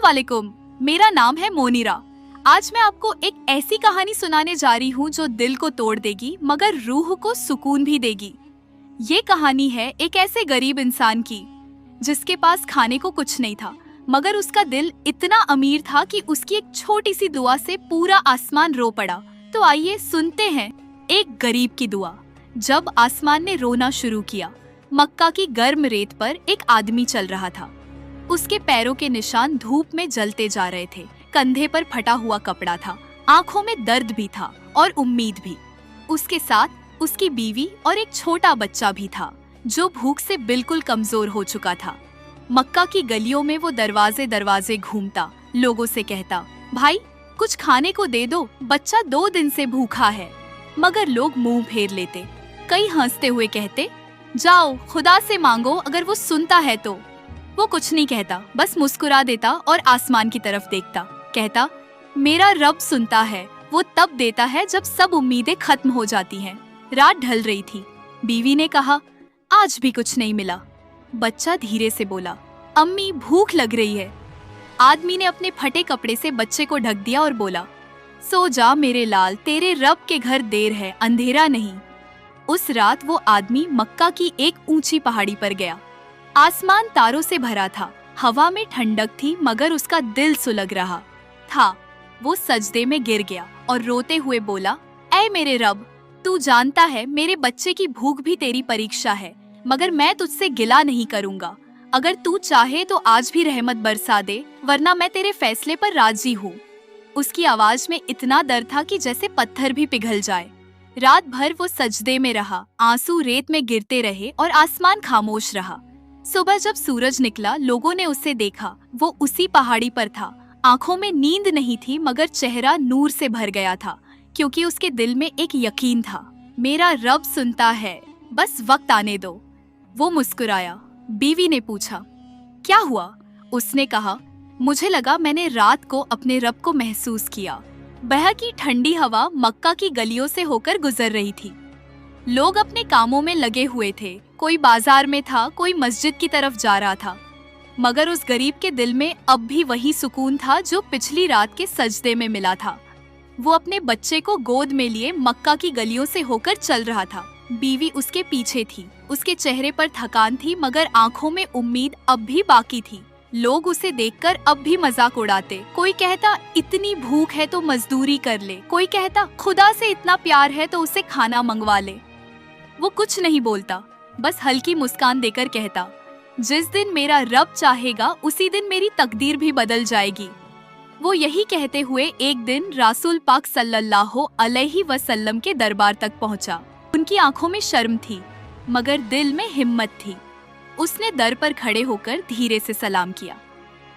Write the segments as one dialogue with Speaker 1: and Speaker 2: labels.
Speaker 1: वालेकुम, मेरा नाम है मोनिरा। आज मैं आपको एक ऐसी कहानी सुनाने जा रही हूँ जो दिल को तोड़ देगी मगर रूह को सुकून भी देगी। ये कहानी है एक ऐसे गरीब इंसान की जिसके पास खाने को कुछ नहीं था, मगर उसका दिल इतना अमीर था कि उसकी एक छोटी सी दुआ से पूरा आसमान रो पड़ा। तो आइए सुनते हैं एक गरीब की दुआ। जब आसमान ने रोना शुरू किया, मक्का की गर्म रेत पर एक आदमी चल रहा था। उसके पैरों के निशान धूप में जलते जा रहे थे। कंधे पर फटा हुआ कपड़ा था, आंखों में दर्द भी था और उम्मीद भी। उसके साथ उसकी बीवी और एक छोटा बच्चा भी था जो भूख से बिल्कुल कमजोर हो चुका था। मक्का की गलियों में वो दरवाजे दरवाजे घूमता, लोगों से कहता, भाई कुछ खाने को दे दो, बच्चा 2 दिन से भूखा है। मगर लोग मुंह फेर लेते। कई हंसते हुए कहते, जाओ खुदा से मांगो, अगर वो सुनता है तो। वो कुछ नहीं कहता, बस मुस्कुरा देता और आसमान की तरफ देखता। कहता, मेरा रब सुनता है, वो तब देता है जब सब उम्मीदें खत्म हो जाती हैं। रात ढल रही थी। बीवी ने कहा, आज भी कुछ नहीं मिला। बच्चा धीरे से बोला, अम्मी भूख लग रही है। आदमी ने अपने फटे कपड़े से बच्चे को ढक दिया और बोला, सो जा मेरे लाल, तेरे रब के घर देर है, अंधेरा नहीं। उस रात वो आदमी मक्का की एक ऊंची पहाड़ी पर गया। आसमान तारों से भरा था, हवा में ठंडक थी, मगर उसका दिल सुलग रहा था। वो सजदे में गिर गया और रोते हुए बोला, ऐ मेरे रब, तू जानता है मेरे बच्चे की भूख भी तेरी परीक्षा है, मगर मैं तुझसे गिला नहीं करूंगा। अगर तू चाहे तो आज भी रहमत बरसा दे, वरना मैं तेरे फैसले पर राजी हूँ। उसकी आवाज में इतना डर था कि जैसे पत्थर भी पिघल जाए। रात भर वो सजदे में रहा, आंसू रेत में गिरते रहे और आसमान खामोश रहा। सुबह जब सूरज निकला, लोगों ने उसे देखा। वो उसी पहाड़ी पर था। आंखों में नींद नहीं थी, मगर चेहरा नूर से भर गया था, क्योंकि उसके दिल में एक यकीन था, मेरा रब सुनता है, बस वक्त आने दो। वो मुस्कुराया। बीवी ने पूछा, क्या हुआ? उसने कहा, मुझे लगा मैंने रात को अपने रब को महसूस किया। बह की ठंडी हवा मक्का की गलियों से होकर गुजर रही थी। लोग अपने कामों में लगे हुए थे, कोई बाजार में था, कोई मस्जिद की तरफ जा रहा था, मगर उस गरीब के दिल में अब भी वही सुकून था जो पिछली रात के सजदे में मिला था। वो अपने बच्चे को गोद में लिए मक्का की गलियों से होकर चल रहा था। बीवी उसके पीछे थी। उसके चेहरे पर थकान थी, मगर आंखों में उम्मीद अब भी बाकी थी। लोग उसे देखकर अब भी मजाक उड़ाते। कोई कहता, इतनी भूख है तो मजदूरी कर ले। कोई कहता, खुदा से इतना प्यार है तो उसे खाना मंगवा ले। वो कुछ नहीं बोलता, बस हल्की मुस्कान देकर कहता, जिस दिन मेरा रब चाहेगा उसी दिन मेरी तकदीर भी बदल जाएगी। वो यही कहते हुए एक दिन रासूल पाक सल्लल्लाहु अलैहि वसल्लम के दरबार तक पहुंचा। उनकी आंखों में शर्म थी, मगर दिल में हिम्मत थी। उसने दर पर खड़े होकर धीरे से सलाम किया।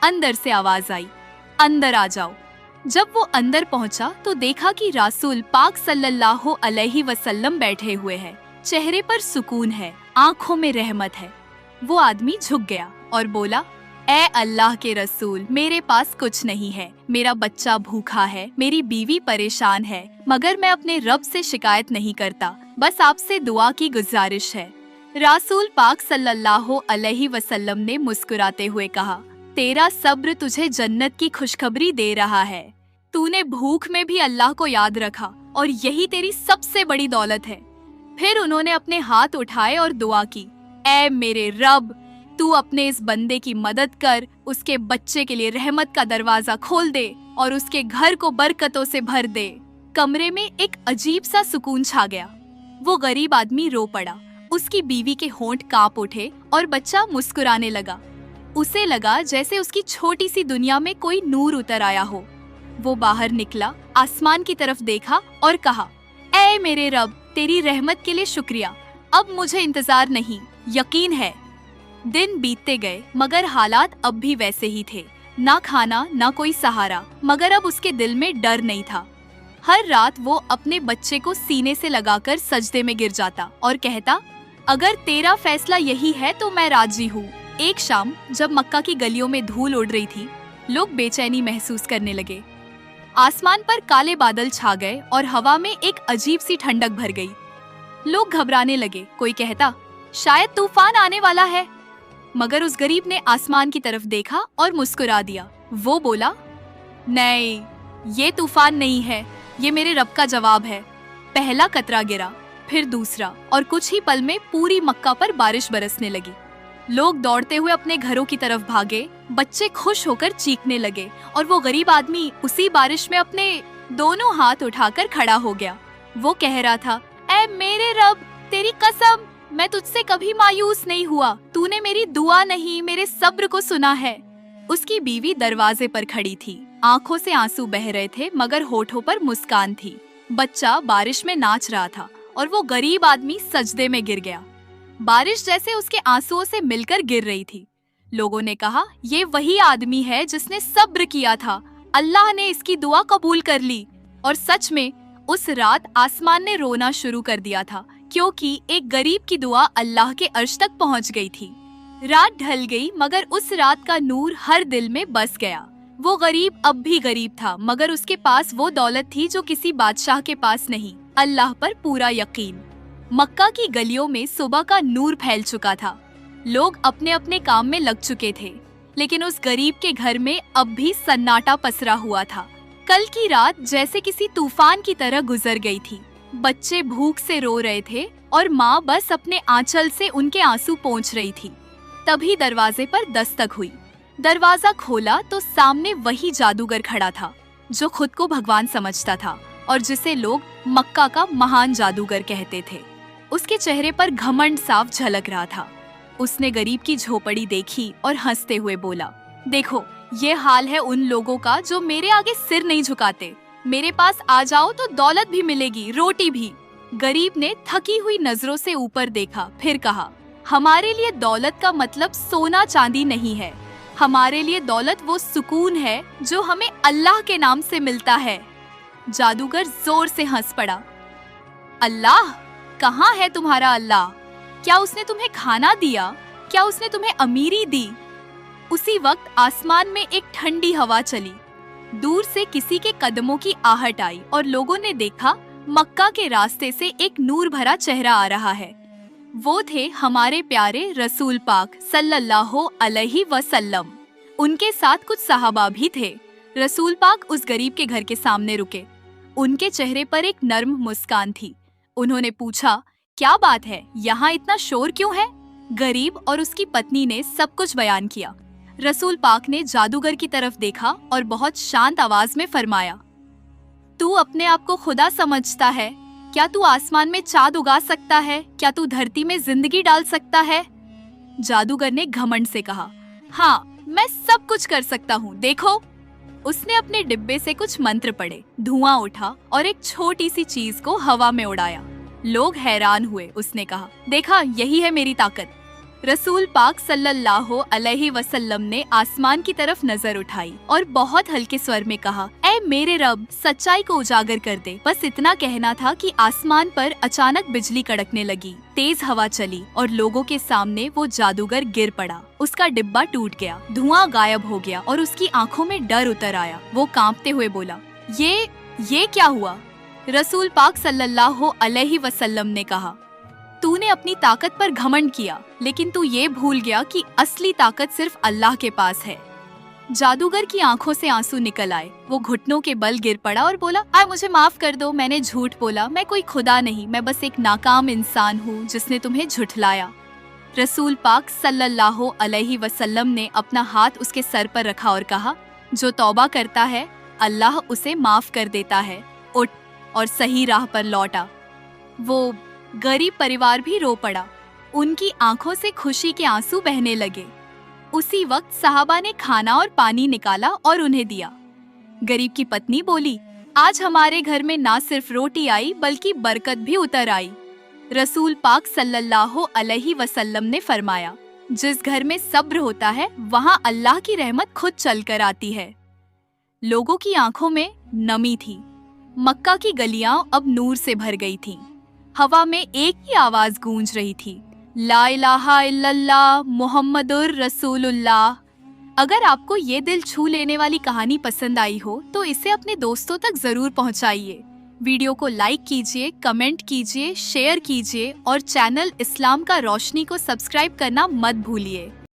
Speaker 1: अंदर से आवाज आई, अंदर आ जाओ। जब वो अंदर पहुंचा तो देखा कि रासूल पाक सल्लल्लाहु अलैहि वसल्लम बैठे हुए हैं। चेहरे पर सुकून है, आंखों में रहमत है। वो आदमी झुक गया और बोला, ऐ अल्लाह के रसूल, मेरे पास कुछ नहीं है। मेरा बच्चा भूखा है, मेरी बीवी परेशान है, मगर मैं अपने रब से शिकायत नहीं करता, बस आपसे दुआ की गुजारिश है। रासूल पाक सल्लल्लाहु अलैहि वसल्लम ने मुस्कुराते हुए कहा, तेरा सब्र तुझे जन्नत की खुशखबरी दे रहा है। तूने भूख में भी अल्लाह को याद रखा और यही तेरी सबसे बड़ी दौलत है। फिर उन्होंने अपने हाथ उठाए और दुआ की, ऐ मेरे रब, तू अपने इस बंदे की मदद कर, उसके बच्चे के लिए रहमत का दरवाजा खोल दे और उसके घर को बरकतों से भर दे। कमरे में एक अजीब सा सुकून छा गया। वो गरीब आदमी रो पड़ा। उसकी बीवी के होंठ कांप उठे और बच्चा मुस्कुराने लगा। उसे लगा जैसे उसकी छोटी सी दुनिया में कोई नूर उतर आया हो। वो बाहर निकला, आसमान की तरफ देखा और कहा, ऐ मेरे रब, तेरी रहमत के लिए शुक्रिया। अब मुझे इंतजार नहीं, यकीन है। दिन बीतते गए, मगर हालात अब भी वैसे ही थे। ना खाना, ना कोई सहारा, मगर अब उसके दिल में डर नहीं था। हर रात वो अपने बच्चे को सीने से लगाकर सजदे में गिर जाता और कहता, अगर तेरा फैसला यही है तो मैं राजी हूँ। एक शाम जब मक्का की गलियों में धूल उड़ रही थी, लोग बेचैनी महसूस करने लगे। आसमान पर काले बादल छा गए और हवा में एक अजीब सी ठंडक भर गई। लोग घबराने लगे। कोई कहता, शायद तूफान आने वाला है, मगर उस गरीब ने आसमान की तरफ देखा और मुस्कुरा दिया। वो बोला, नहीं, ये तूफान नहीं है, ये मेरे रब का जवाब है। पहला कतरा गिरा, फिर दूसरा, और कुछ ही पल में पूरी मक्का पर बारिश बरसने लगी। लोग दौड़ते हुए अपने घरों की तरफ भागे, बच्चे खुश होकर चीखने लगे, और वो गरीब आदमी उसी बारिश में अपने दोनों हाथ उठाकर खड़ा हो गया। वो कह रहा था, ऐ मेरे रब, तेरी कसम, मैं तुझसे कभी मायूस नहीं हुआ। तूने मेरी दुआ नहीं, मेरे सब्र को सुना है। उसकी बीवी दरवाजे पर खड़ी थी, आंखों से आंसू बह रहे थे मगर होठों पर मुस्कान थी। बच्चा बारिश में नाच रहा था और वो गरीब आदमी सजदे में गिर गया। बारिश जैसे उसके आंसुओं से मिलकर गिर रही थी। लोगों ने कहा, ये वही आदमी है जिसने सब्र किया था, अल्लाह ने इसकी दुआ कबूल कर ली। और सच में उस रात आसमान ने रोना शुरू कर दिया था, क्योंकि एक गरीब की दुआ अल्लाह के अर्श तक पहुंच गई थी। रात ढल गई मगर उस रात का नूर हर दिल में बस गया। वो गरीब अब भी गरीब था मगर उसके पास वो दौलत थी जो किसी बादशाह के पास नहीं, अल्लाह पर पूरा यकीन। मक्का की गलियों में सुबह का नूर फैल चुका था। लोग अपने अपने काम में लग चुके थे, लेकिन उस गरीब के घर में अब भी सन्नाटा पसरा हुआ था। कल की रात जैसे किसी तूफान की तरह गुजर गई थी। बच्चे भूख से रो रहे थे और माँ बस अपने आंचल से उनके आंसू पोंछ रही थी। तभी दरवाजे पर दस्तक हुई। दरवाजा खोला तो सामने वही जादूगर खड़ा था जो खुद को भगवान समझता था और जिसे लोग मक्का का महान जादूगर कहते थे। उसके चेहरे पर घमंड साफ झलक रहा था। उसने गरीब की झोपड़ी देखी और हंसते हुए बोला, देखो, ये हाल है उन लोगों का जो मेरे आगे सिर नहीं झुकाते। मेरे पास आ जाओ तो दौलत भी मिलेगी, रोटी भी। गरीब ने थकी हुई नजरों से ऊपर देखा, फिर कहा, हमारे लिए दौलत का मतलब सोना चांदी नहीं है। हमारे लिए दौलत वो सुकून है जो हमें अल्लाह के नाम से मिलता है। जादूगर जोर से हंस पड़ा। अल्लाह? कहाँ है तुम्हारा अल्लाह? क्या उसने तुम्हें खाना दिया? क्या उसने तुम्हें अमीरी दी? उसी वक्त आसमान में एक ठंडी हवा चली। दूर से किसी के कदमों की आहट आई और लोगों ने देखा मक्का के रास्ते से एक नूर भरा चेहरा आ रहा है। वो थे हमारे प्यारे रसूल पाक सल्लल्लाहु अलैहि वसल्लम। उनके साथ कुछ सहाबा भी थे। रसूल पाक उस गरीब के घर के सामने रुके। उनके चेहरे पर एक नर्म मुस्कान थी। उन्होंने पूछा, क्या बात है, यहाँ इतना शोर क्यों है? गरीब और उसकी पत्नी ने सब कुछ बयान किया। रसूल पाक ने जादूगर की तरफ देखा और बहुत शांत आवाज में फरमाया, तू अपने आप को खुदा समझता है? क्या तू आसमान में चाँद उगा सकता है? क्या तू धरती में जिंदगी डाल सकता है? जादूगर ने घमंड से कहा, हाँ, मैं सब कुछ कर सकता हूँ, देखो। उसने अपने डिब्बे से कुछ मंत्र पढ़े, धुआं उठा और एक छोटी सी चीज को हवा में उड़ाया। लोग हैरान हुए। उसने कहा, देखा, यही है मेरी ताकत। रसूल पाक सल्लल्लाहु अलैहि वसल्लम ने आसमान की तरफ नजर उठाई और बहुत हल्के स्वर में कहा, ऐ मेरे रब, सच्चाई को उजागर कर दे। बस इतना कहना था कि आसमान पर अचानक बिजली कड़कने लगी, तेज हवा चली और लोगों के सामने वो जादूगर गिर पड़ा। उसका डिब्बा टूट गया, धुआं गायब हो गया और उसकी आंखों में डर उतर आया। वो कांपते हुए बोला, ये क्या हुआ? रसूल पाक सल्लल्लाहु अलैहि वसल्लम ने कहा, तूने अपनी ताकत पर घमंड किया, लेकिन तू ये भूल गया कि असली ताकत सिर्फ अल्लाह के पास है। जादूगर की आंखों से आंसू निकल आए। वो घुटनों के बल गिर पड़ा और बोला, मुझे माफ कर दो, मैंने झूठ बोला। मैं कोई खुदा नहीं, मैं बस एक नाकाम इंसान हूँ जिसने तुम्हें झुठलाया। रसूल पाक सल्लल्लाहु अलैहि वसल्लम ने अपना हाथ उसके सर पर रखा और कहा, जो तौबा करता है अल्लाह उसे माफ कर देता है। उठ और सही राह पर लौटा। वो गरीब परिवार भी रो पड़ा। उनकी आंखों से खुशी के आंसू बहने लगे। उसी वक्त साहबा ने खाना और पानी निकाला और उन्हें दिया। गरीब की पत्नी बोली, आज हमारे घर में ना सिर्फ रोटी आई बल्कि बरकत भी उतर आई। रसूल पाक सल्लल्लाहु अलैहि वसल्लम ने फरमाया, जिस घर में सब्र होता है वहाँ अल्लाह की रहमत खुद चलकर आती है। लोगों की आंखों में नमी थी। मक्का की गलियां अब नूर से भर गई थीं। हवा में एक ही आवाज गूंज रही थी, ला इलाहा इल्लल्लाह मुहम्मदुर रसूलुल्लाह। अगर आपको ये दिल छू लेने वाली कहानी पसंद आई हो तो इसे अपने दोस्तों तक जरूर पहुंचाइए। वीडियो को लाइक कीजिए, कमेंट कीजिए, शेयर कीजिए और चैनल इस्लाम का रोशनी को सब्सक्राइब करना मत भूलिए।